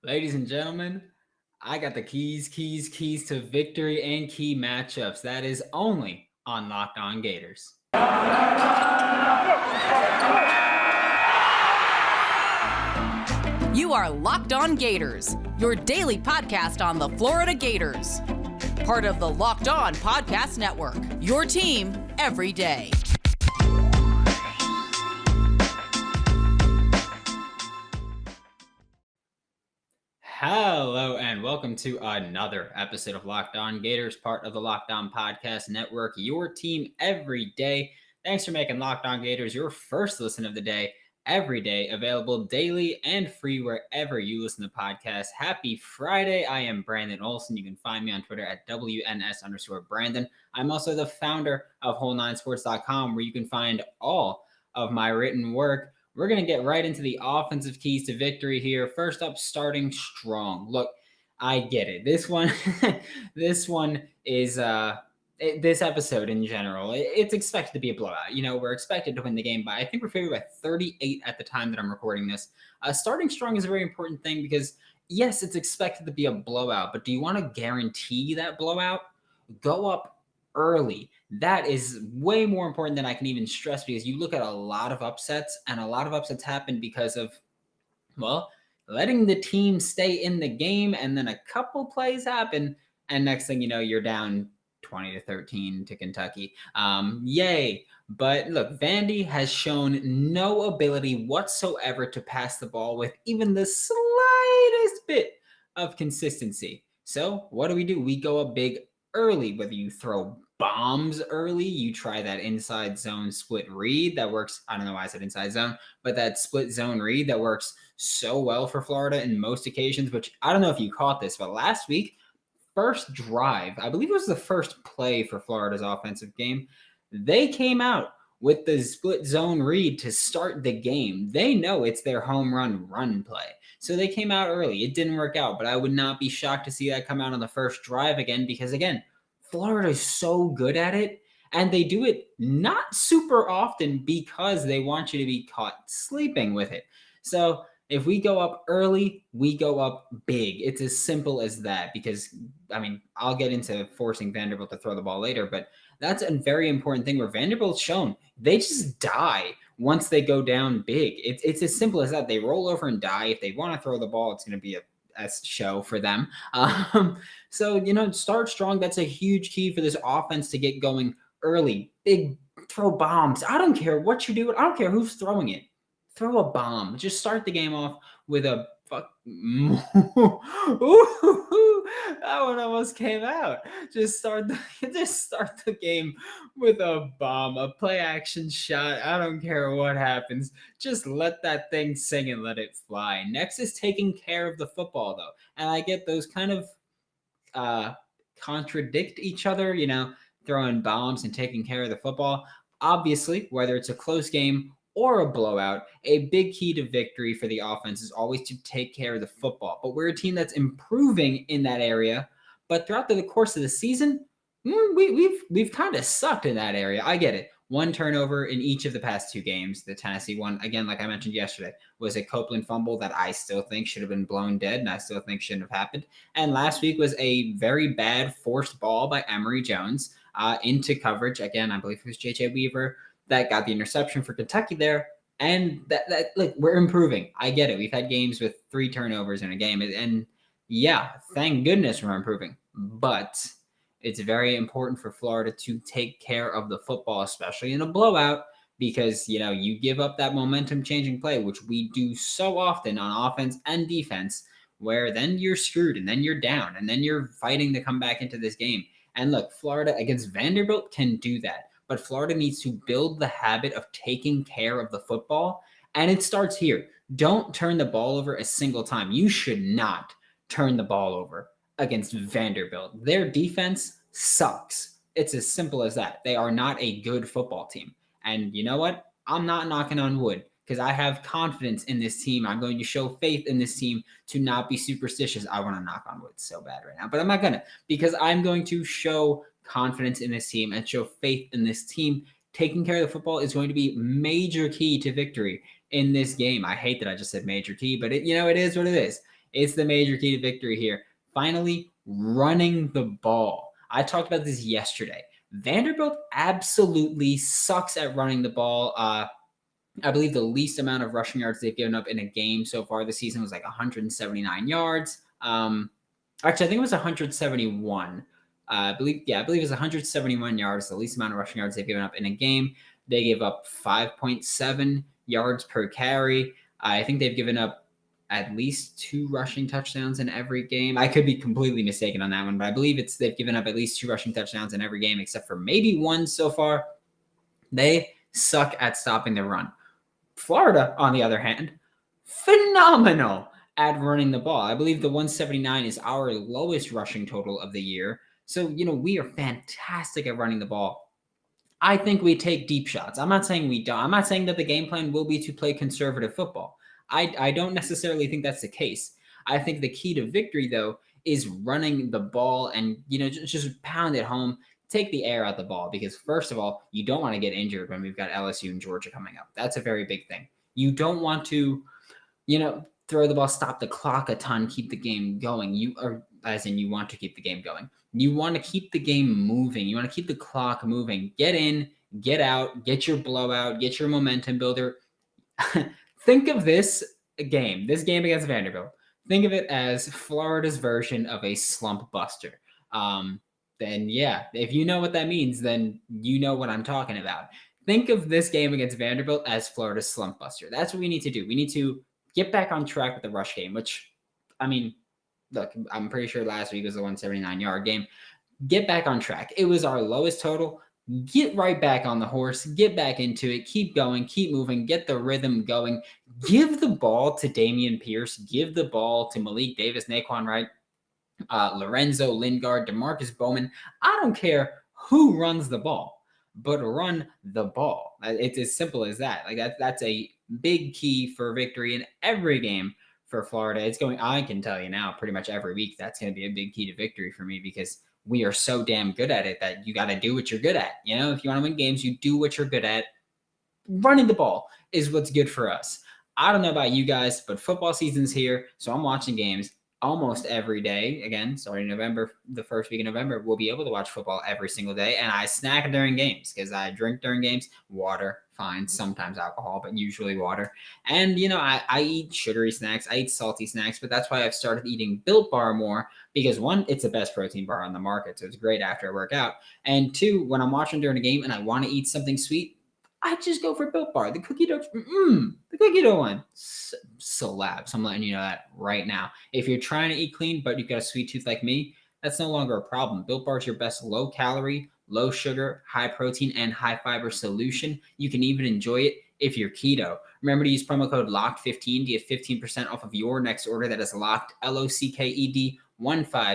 Ladies and gentlemen, I got the keys to victory and key matchups. That is only on Locked On Gators. You are Locked On Gators, your daily podcast on the Florida Gators. Part of the Locked On Podcast Network, your team every day. Hello and welcome to another episode of Locked On Gators, part of the Locked On Podcast Network, your team every day. Thanks for making Locked On Gators your first listen of the day, every day, available daily and free wherever you listen to podcasts. Happy Friday. I am Brandon Olson. You can find me on Twitter at WNS_Brandon. I'm also the founder of Whole9Sports.com, where you can find all of my written work. We're going to get right into the offensive keys to victory here. First up, starting strong. Look, I get it. This one is this episode in general. It's expected to be a blowout. You know, we're expected to win the game by, I think we're favored by 38 at the time that I'm recording this. Starting strong is a very important thing because, yes, it's expected to be a blowout, but do you want to guarantee that blowout? Go up early. That is way more important than I can even stress, because you look at a lot of upsets, and a lot of upsets happen because of, well, letting the team stay in the game, and then a couple plays happen, and next thing you know, you're down 20-13 to Kentucky. Yay. But look, Vandy has shown no ability whatsoever to pass the ball with even the slightest bit of consistency. So what do? We go up big early. Whether you throw bombs early, you try that inside zone split read that works. I don't know why I said inside zone, but that split zone read that works so well for Florida in most occasions, which I don't know if you caught this, but last week, first drive, I believe it was the first play for Florida's offensive game, they came out with the split zone read to start the game. They know it's their home run play. So they came out early. It didn't work out, but I would not be shocked to see that come out on the first drive again, because again, Florida is so good at it, and they do it not super often because they want you to be caught sleeping with it. So if we go up early, we go up big. It's as simple as that, because, I mean, I'll get into forcing Vanderbilt to throw the ball later, but that's a very important thing where Vanderbilt's shown they just die once they go down big. It's as simple as that. They roll over and die. If they want to throw the ball, it's going to be a show for them. So, you know, start strong. That's a huge key for this offense to get going early. Big throw bombs. I don't care what you do. I don't care who's throwing it. Throw a bomb. Just start the game off with a fuck. Ooh, that one almost came out. Just start the game with a bomb, a play action shot. I don't care what happens. Just let that thing sing and let it fly. Next is taking care of the football, though. And I get those kind of contradict each other, you know, throwing bombs and taking care of the football. Obviously, whether it's a close game or a blowout, a big key to victory for the offense is always to take care of the football. But we're a team that's improving in that area. But throughout the course of the season, we've kind of sucked in that area. I get it. One turnover in each of the past two games. The Tennessee one, again, like I mentioned yesterday, was a Copeland fumble that I still think should have been blown dead, and I still think shouldn't have happened. And last week was a very bad forced ball by Emory Jones into coverage. Again, I believe it was J.J. Weaver that got the interception for Kentucky there. And that like, we're improving. I get it. We've had games with 3 turnovers in a game. And yeah, thank goodness we're improving. But it's very important for Florida to take care of the football, especially in a blowout, because, you know, you give up that momentum changing play, which we do so often on offense and defense, where then you're screwed and then you're down and then you're fighting to come back into this game. And look, Florida against Vanderbilt can do that. But Florida needs to build the habit of taking care of the football, and it starts here. Don't turn the ball over a single time. You should not turn the ball over against Vanderbilt. Their defense sucks. It's as simple as that. They are not a good football team. And you know what? I'm not knocking on wood, because I have confidence in this team. I'm going to show faith in this team to not be superstitious. I want to knock on wood so bad right now, but I'm not going to, because I'm going to show confidence in this team and show faith in this team. Taking care of the football is going to be major key to victory in this game. I hate that I just said major key, but it is what it is. It's the major key to victory here. Finally, running the ball. I talked about this yesterday. Vanderbilt absolutely sucks at running the ball. I believe the least amount of rushing yards they've given up in a game so far this season was like 179 yards. Actually, I think it was 171. I believe it was 171 yards, the least amount of rushing yards they've given up in a game. They gave up 5.7 yards per carry. I think they've given up at least 2 rushing touchdowns in every game. I could be completely mistaken on that one, but I believe they've given up at least 2 rushing touchdowns in every game, except for maybe 1 so far. They suck at stopping the run. Florida, on the other hand, phenomenal at running the ball. I believe the 179 is our lowest rushing total of the year. So, we are fantastic at running the ball. I think we take deep shots. I'm not saying we don't. I'm not saying that the game plan will be to play conservative football. I don't necessarily think that's the case. I think the key to victory, though, is running the ball and, just pound it home. Take the air out the ball because, first of all, you don't want to get injured when we've got LSU and Georgia coming up. That's a very big thing. You don't want to, throw the ball, stop the clock a ton, keep the game going. You want to keep the game going. You want to keep the game moving. You want to keep the clock moving. Get in, get out, get your blowout, get your momentum builder. Think of this game against Vanderbilt. Think of it as Florida's version of a slump buster. Then yeah, if you know what that means, then you know what I'm talking about. Think of this game against Vanderbilt as Florida's slump buster. That's what we need to do. We need to get back on track with the rush game, which, look, I'm pretty sure last week was a 179-yard game. Get back on track. It was our lowest total. Get right back on the horse. Get back into it. Keep going. Keep moving. Get the rhythm going. Give the ball to Dameon Pierce. Give the ball to Malik Davis, Naquan Wright, Lorenzo Lingard, DeMarcus Bowman. I don't care who runs the ball, but run the ball. It's as simple as that. That's a big key for victory in every game for Florida. I can tell you now, pretty much every week, that's going to be a big key to victory for me because we are so damn good at it that you got to do what you're good at. If you want to win games, you do what you're good at. Running the ball is what's good for us. I don't know about you guys, but football season's here, so I'm watching games almost every day. Again, starting November, the first week of November, we'll be able to watch football every single day. And I snack during games because I drink during games. Water, fine, sometimes alcohol, but usually water. And, I eat sugary snacks. I eat salty snacks, but that's why I've started eating Built Bar more because, 1, it's the best protein bar on the market, so it's great after I work out. And 2, when I'm watching during a game and I want to eat something sweet, I just go for Built Bar. The cookie dough, the cookie dough one slaps. I'm letting you know that right now. If you're trying to eat clean, but you've got a sweet tooth like me, that's no longer a problem. Built Bar is your best low calorie, low sugar, high protein, and high fiber solution. You can even enjoy it if you're keto. Remember to use promo code LOCKED15 to get 15% off of your next order. That is locked, LOCKED 15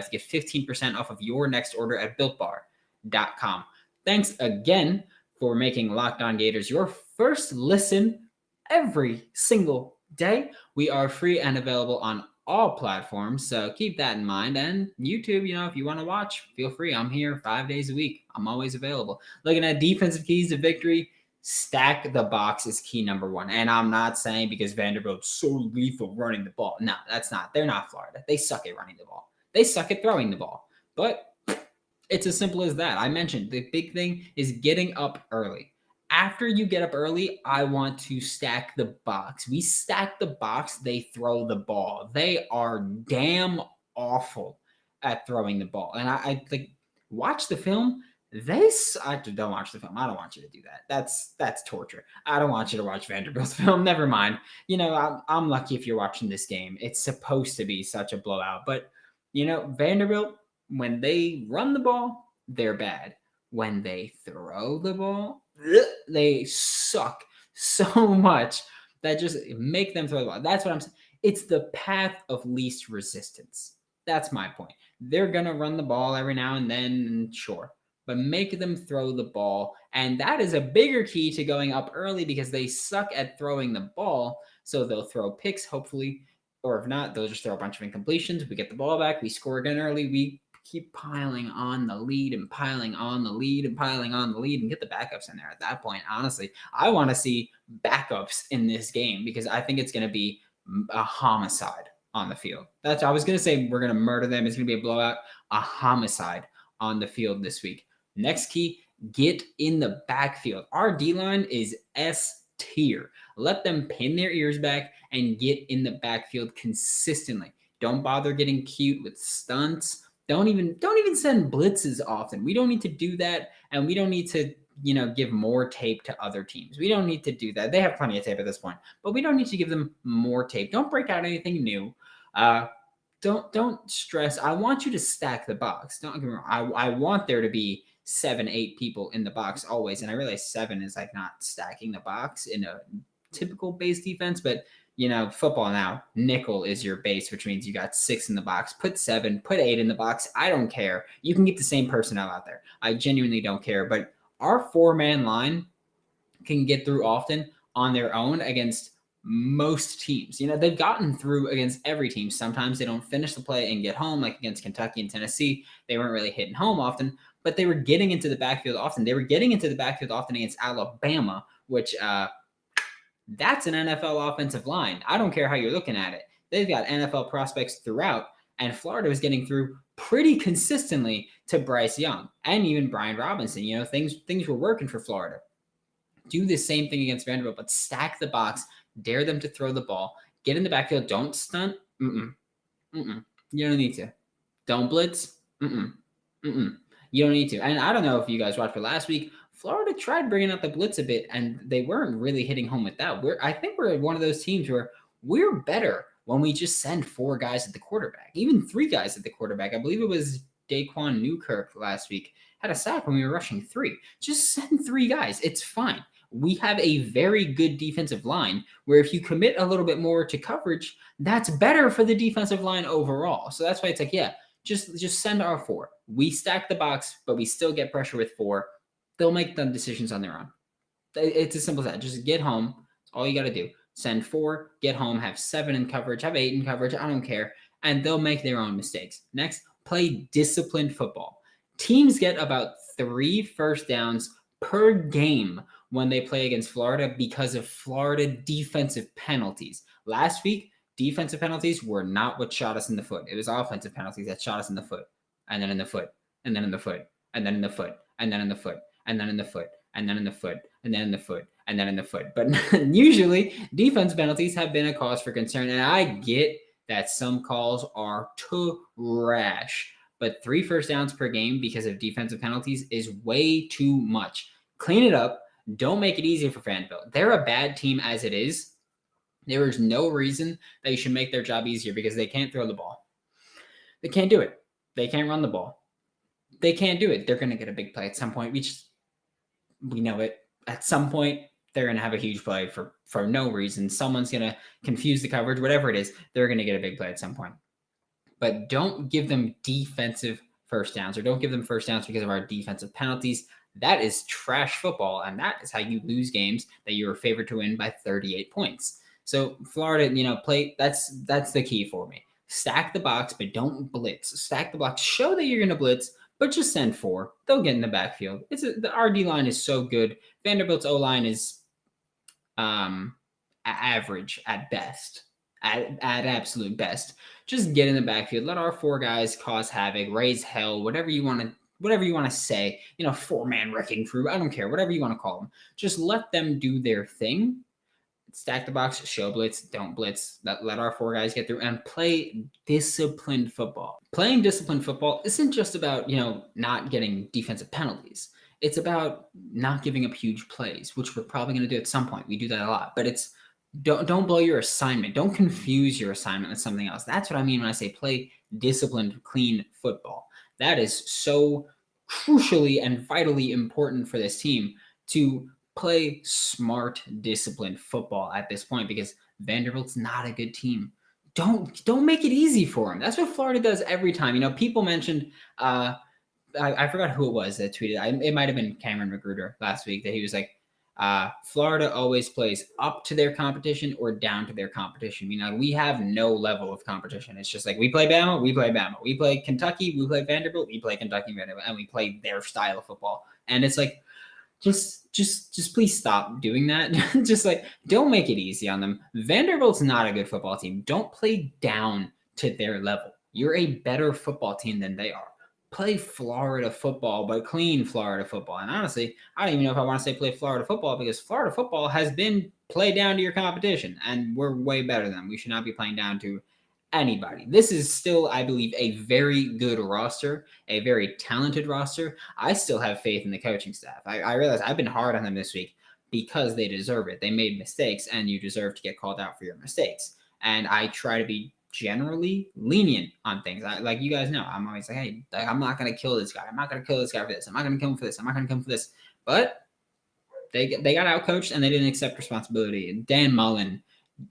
to get 15% off of your next order at BuiltBar.com. Thanks again for making Locked On Gators your first listen every single day. We are free and available on all platforms, so keep that in mind. And YouTube, if you want to watch, feel free. I'm here 5 days a week. I'm always available. Looking at defensive keys to victory, stack the box is key number 1. And I'm not saying because Vanderbilt's so lethal running the ball. No, that's not. They're not Florida. They suck at running the ball. They suck at throwing the ball. But it's as simple as that. I mentioned the big thing is getting up early. After you get up early, I want to stack the box. We stack the box, they throw the ball. They are damn awful at throwing the ball. And I think, watch the film. Don't watch the film. I don't want you to do that. That's torture. I don't want you to watch Vanderbilt's film. Never mind. I'm lucky if you're watching this game. It's supposed to be such a blowout. But, Vanderbilt, when they run the ball, they're bad. When they throw the ball, they suck so much that just make them throw the ball. That's what I'm saying. It's the path of least resistance. That's my point. They're going to run the ball every now and then, sure, but make them throw the ball. And that is a bigger key to going up early because they suck at throwing the ball. So they'll throw picks, hopefully, or if not, they'll just throw a bunch of incompletions. We get the ball back. We score again early. We keep piling on the lead and piling on the lead and piling on the lead and get the backups in there at that point. Honestly, I want to see backups in this game because I think it's going to be a homicide. on the field. I was going to say we're going to murder them. It's going to be a blowout, a homicide on the field this week. Next key, get in the backfield. Our D-line is S tier. Let them pin their ears back and get in the backfield consistently. Don't bother getting cute with stunts. Don't even send blitzes often. We don't need to do that, and we don't need to, give more tape to other teams. We don't need to do that. They have plenty of tape at this point, but we don't need to give them more tape. Don't break out anything new. Don't stress. I want you to stack the box. Don't get me wrong. I want there to be 7-8 people in the box always, and I realize 7 is like not stacking the box in a typical base defense, but football now, nickel is your base, which means you got 6 in the box. Put 7, put 8 in the box. I don't care. You can keep the same personnel out there. I genuinely don't care. But our 4-man line can get through often on their own against most teams. They've gotten through against every team. Sometimes they don't finish the play and get home, like against Kentucky and Tennessee. They weren't really hitting home often, but they were getting into the backfield often. They were getting into the backfield often against Alabama, which that's an NFL offensive line. I don't care how you're looking at it. They've got NFL prospects throughout, and Florida was getting through pretty consistently to Bryce Young and even Brian Robinson. Things were working for Florida. Do the same thing against Vanderbilt, but stack the box, dare them to throw the ball, get in the backfield, don't stunt. You don't need to. Don't blitz. You don't need to. And I don't know if you guys watched, but last week, Florida tried bringing out the blitz a bit, and they weren't really hitting home with that. I think we're one of those teams where we're better when we just send 4 guys at the quarterback, even 3 guys at the quarterback. I believe it was Daquan Newkirk last week had a sack when we were rushing 3. Just send 3 guys. It's fine. We have a very good defensive line where if you commit a little bit more to coverage, that's better for the defensive line overall. So that's why it's like, yeah, just send our 4. We stack the box, but we still get pressure with 4. They'll make them decisions on their own. It's as simple as that. Just get home. That's all you got to do. Send 4, get home, have 7 in coverage, have 8 in coverage. I don't care. And they'll make their own mistakes. Next, play disciplined football. Teams get about 3 first downs per game when they play against Florida because of Florida defensive penalties. Last week, defensive penalties were not what shot us in the foot. It was offensive penalties that shot us in the foot, and then in the foot, and then in the foot, and then in the foot, and then in the foot, and then in the foot, and then in the foot, and then in the foot, and then in the foot. But usually, defense penalties have been a cause for concern, and I get that some calls are trash. But 3 first downs per game because of defensive penalties is way too much. Clean it up. Don't make it easy for Vanderbilt. They're a bad team as it is. There is no reason that you should make their job easier because they can't throw the ball. They can't do it. They can't run the ball. They can't do it. They're going to get a big play at some point. We know it. At some point, they're going to have a huge play for no reason. Someone's going to confuse the coverage, whatever it is. They're going to get a big play at some point. But don't give them defensive first downs, or don't give them first downs because of our defensive penalties. That is trash football, and that is how you lose games that you were favored to win by 38 points. So Florida, play. That's the key for me. Stack the box, but don't blitz. Stack the box. Show that you're going to blitz, but just send 4. They'll get in the backfield. The RD line is so good. Vanderbilt's O line is average at best, at absolute best. Just get in the backfield. Let our 4 guys cause havoc, raise hell, whatever you want to say. 4-man wrecking crew. I don't care. Whatever you want to call them. Just let them do their thing. Stack the box, show blitz, don't blitz. Let our 4 guys get through and play disciplined football. Playing disciplined football isn't just about, not getting defensive penalties. It's about not giving up huge plays, which we're probably going to do at some point. We do that a lot, but it's don't blow your assignment. Don't confuse your assignment with something else. That's what I mean when I say play disciplined, clean football. That is so crucially and vitally important for this team to play smart, disciplined football at this point because Vanderbilt's not a good team. Don't make it easy for them. That's what Florida does every time. People mentioned, I forgot who it was that tweeted. It might have been Cameron Magruder last week that he was like, Florida always plays up to their competition or down to their competition. We have no level of competition. It's just like we play Bama, we play Bama. We play Kentucky, we play Vanderbilt, we play Kentucky, Vanderbilt, and we play their style of football. And it's like, Just please stop doing that. Just like, don't make it easy on them. Vanderbilt's not a good football team. Don't play down to their level. You're a better football team than they are. Play Florida football, but clean Florida football. And honestly, I don't even know if I want to say play Florida football, because Florida football has been played down to your competition, and we're way better than them. We should not be playing down to anybody. This is still, I believe, a very good roster, a very talented roster. I still have faith in the coaching staff. I realize I've been hard on them this week because they deserve it. They made mistakes, and you deserve to get called out for your mistakes. And I try to be generally lenient on things. Like you guys know, I'm always like, hey, I'm not going to kill this guy. I'm not going to kill this guy for this. I'm not going to kill him for this. I'm not going to kill him for this. But they got outcoached, and they didn't accept responsibility. And Dan Mullen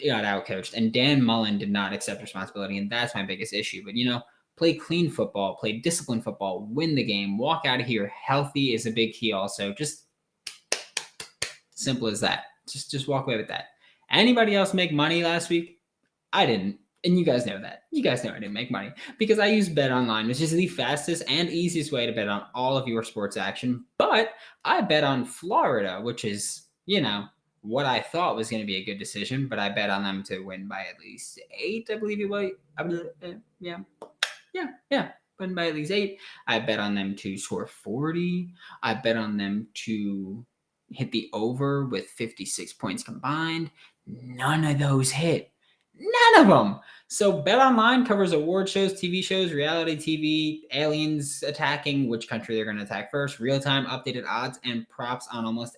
got outcoached, and Dan Mullen did not accept responsibility, and that's my biggest issue. But, play clean football, play disciplined football, win the game, walk out of here healthy is a big key also. Just simple as that. Just walk away with that. Anybody else make money last week? I didn't. And you guys know that. You guys know I didn't make money because I use BetOnline, which is the fastest and easiest way to bet on all of your sports action. But I bet on Florida, which is, what I thought was going to be a good decision, but I bet on them to win by at least 8, I believe it was. Yeah. Win by at least 8. I bet on them to score 40. I bet on them to hit the over with 56 points combined. None of those hit. None of them. So BetOnline covers award shows, TV shows, reality TV, aliens attacking, which country they're going to attack first, real-time updated odds and props on almost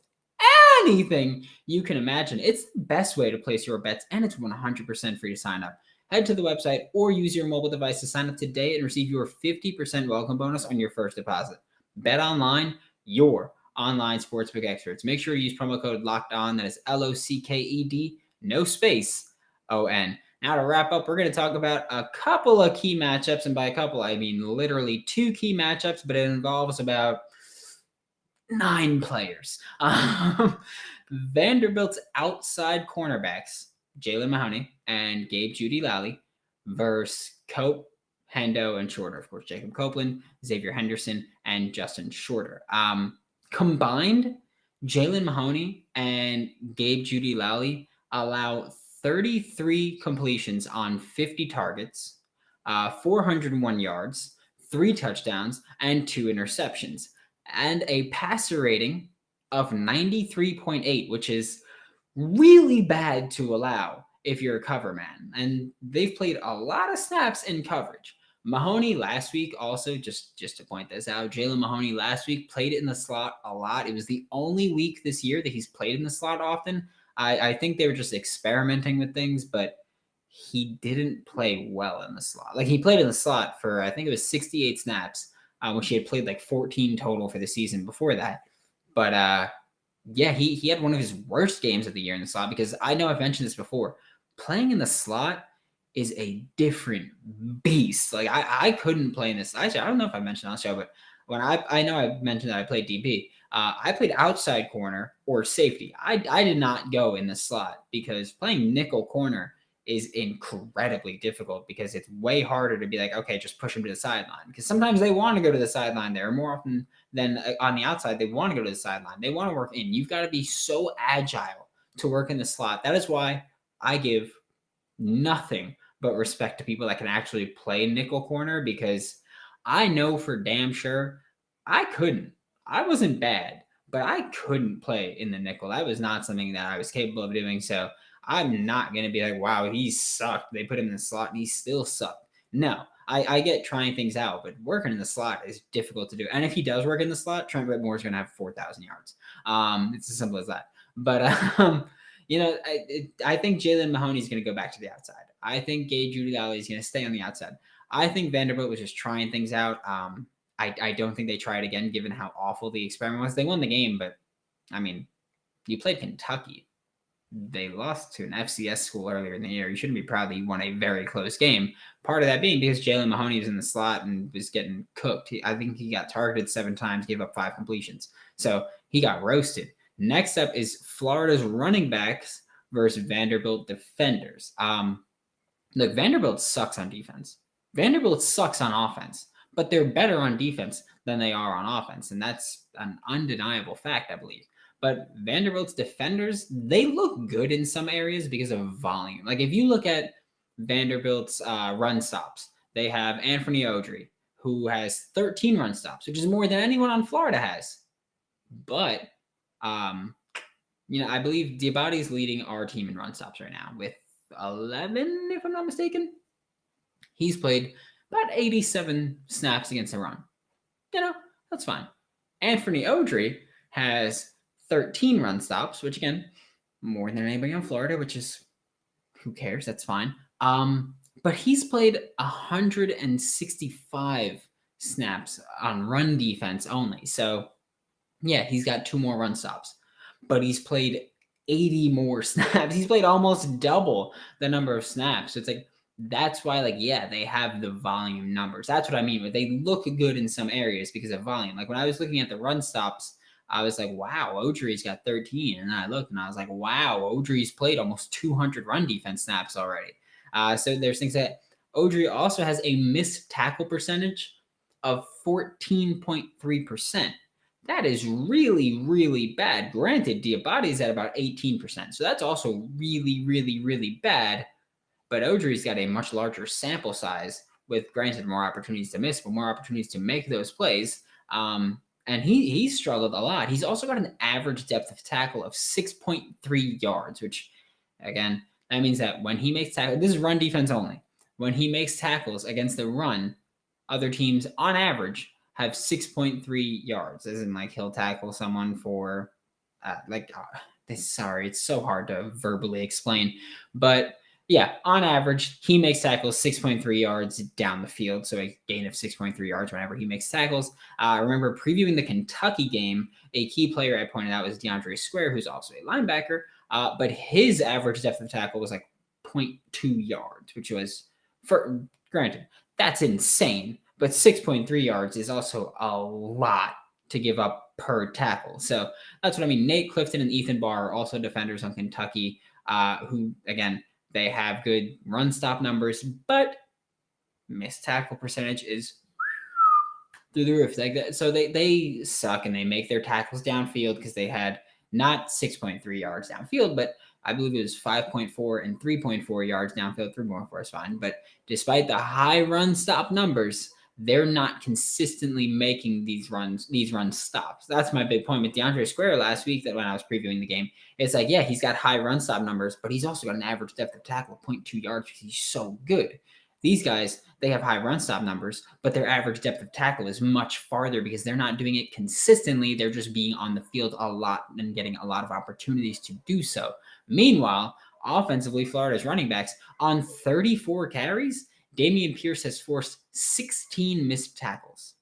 anything you can imagine. It's the best way to place your bets, and it's 100% free to sign up. Head to the website or use your mobile device to sign up today and receive your 50% welcome bonus on your first deposit. BetOnline, your online sportsbook experts. Make sure you use promo code LOCKEDON. That is LOCKED, no space, ON. Now to wrap up, we're going to talk about a couple of key matchups, and by a couple, I mean literally 2 key matchups, but it involves about 9 players. Vanderbilt's outside cornerbacks, Jalen Mahoney and Gabe Jeudy-Lally, versus Cope, Hendo, and Shorter. Of course, Jacob Copeland, Xavier Henderson, and Justin Shorter. Combined, Jalen Mahoney and Gabe Jeudy-Lally allow 33 completions on 50 targets, 401 yards, 3 touchdowns, and 2 interceptions, and a passer rating of 93.8, which is really bad to allow if you're a cover man. And they've played a lot of snaps in coverage. Mahoney last week also, just to point this out, Jalen Mahoney last week played in the slot a lot. It was the only week this year that he's played in the slot often. I think they were just experimenting with things, but he didn't play well in the slot. Like, he played in the slot for, I think it was 68 snaps, which he had played like 14 total for the season before that. But yeah, he had one of his worst games of the year in the slot, because I know I've mentioned this before. Playing in the slot is a different beast. Like, I couldn't play in this. Actually, I don't know if I mentioned on the show, but when I know I mentioned that I played DB. I played outside corner or safety. I did not go in the slot, because playing nickel corner is incredibly difficult, because it's way harder to be like, okay, just push them to the sideline. Because sometimes they want to go to the sideline there. More often than on the outside, they want to go to the sideline. They want to work in. You've got to be so agile to work in the slot. That is why I give nothing but respect to people that can actually play nickel corner, because I know for damn sure I couldn't. I wasn't bad, but I couldn't play in the nickel. That was not something that I was capable of doing. So I'm not going to be like, wow, he sucked. They put him in the slot and he still sucked. No, I get trying things out, but working in the slot is difficult to do. And if he does work in the slot, Trent Whitmore is going to have 4,000 yards. It's as simple as that. But, I think Jalen Mahoney is going to go back to the outside. I think Gabe Jeudy-Lally is going to stay on the outside. I think Vanderbilt was just trying things out. I don't think they try it again, given how awful the experiment was. They won the game, but, I mean, you played Kentucky. They lost to an FCS school earlier in the year. You shouldn't be proud that you won a very close game. Part of that being because Jalen Mahoney was in the slot and was getting cooked. I think he got targeted 7 times, gave up 5 completions. So he got roasted. Next up is Florida's running backs versus Vanderbilt defenders. Look, Vanderbilt sucks on defense. Vanderbilt sucks on offense. but they're better on defense than they are on offense. And that's an undeniable fact, I believe. But Vanderbilt's defenders, they look good in some areas because of volume. Like if you look at Vanderbilt's run stops, they have Anthony Odry, who has 13 run stops, which is more than anyone on Florida has. But, I believe Diabate is leading our team in run stops right now with 11, if I'm not mistaken. He's played about 87 snaps against the run. That's fine. Anthony Odry has 13 run stops, which again, more than anybody on Florida, which is, who cares? That's fine. But he's played 165 snaps on run defense only. So yeah, he's got 2 more run stops, but he's played 80 more snaps. He's played almost double the number of snaps. So it's like, that's why, they have the volume numbers. That's what I mean. But they look good in some areas because of volume. Like when I was looking at the run stops, I was like, wow, Odry's got 13. And then I looked and I was like, wow, Odry's played almost 200 run defense snaps already. So there's things that Odry also has a missed tackle percentage of 14.3%. That is really, really bad. Granted, Diabate's at about 18%. So that's also really, really, really bad. But Odry's got a much larger sample size with, granted, more opportunities to miss, but more opportunities to make those plays. And he struggled a lot. He's also got an average depth of tackle of 6.3 yards, which, again, that means that when he makes tackles, this is run defense only. When he makes tackles against the run, other teams, on average, have 6.3 yards. As in, he'll tackle someone for, sorry, it's so hard to verbally explain. But yeah, on average, he makes tackles 6.3 yards down the field, so a gain of 6.3 yards whenever he makes tackles. I remember previewing the Kentucky game, a key player I pointed out was DeAndre Square, who's also a linebacker, but his average depth of tackle was 0.2 yards, which was, granted, that's insane, but 6.3 yards is also a lot to give up per tackle. So that's what I mean. Nate Clifton and Ethan Barr are also defenders on Kentucky, who, again, they have good run stop numbers, but missed tackle percentage is through the roof. So they suck and they make their tackles downfield because they had not 6.3 yards downfield, but I believe it was 5.4 and 3.4 yards downfield. 3.4 is fine. But despite the high run stop numbers, they're not consistently making these run stops. That's my big point with DeAndre Square last week, that when I was previewing the game, it's he's got high run stop numbers, but he's also got an average depth of tackle of 0.2 yards because he's so good. These guys, they have high run stop numbers, but their average depth of tackle is much farther because they're not doing it consistently. They're just being on the field a lot and getting a lot of opportunities to do so. Meanwhile, offensively, Florida's running backs, on 34 carries, Dameon Pierce has forced 16 missed tackles.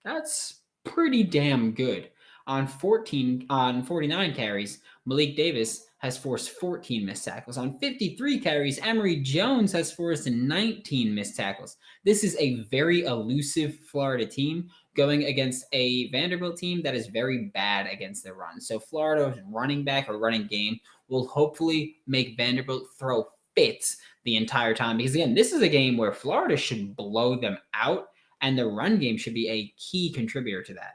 That's pretty damn good. On 49 carries, Malik Davis has forced 14 missed tackles. On 53 carries, Emory Jones has forced 19 missed tackles. This is a very elusive Florida team going against a Vanderbilt team that is very bad against the run. So Florida's running back or running game will hopefully make Vanderbilt throw fits the entire time. Because again, this is a game where Florida should blow them out, and the run game should be a key contributor to that.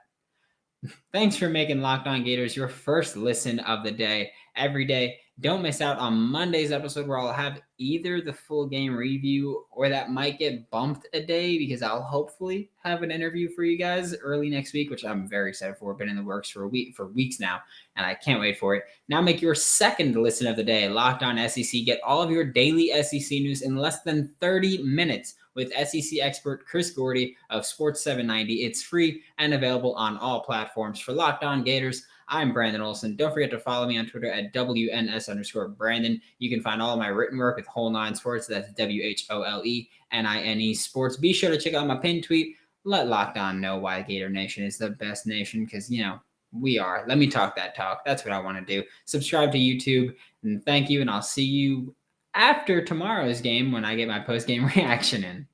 Thanks for making Locked On Gators your first listen of the day every day. Don't miss out on Monday's episode, where I'll have either the full game review or that might get bumped a day because I'll hopefully have an interview for you guys early next week, which I'm very excited for. Been in the works for weeks now, and I can't wait for it. Now make your second listen of the day Locked On SEC. Get all of your daily SEC news in less than 30 minutes with SEC expert Chris Gordy of Sports 790. It's free and available on all platforms. For Locked On Gators, I'm Brandon Olson. Don't forget to follow me on Twitter at WNS_Brandon. You can find all of my written work with Whole Nine Sports. That's WHOLENINE Sports. Be sure to check out my pinned tweet. Let Locked On know why Gator Nation is the best nation, because, we are. Let me talk that talk. That's what I want to do. Subscribe to YouTube, and thank you, and I'll see you after tomorrow's game when I get my post-game reaction in.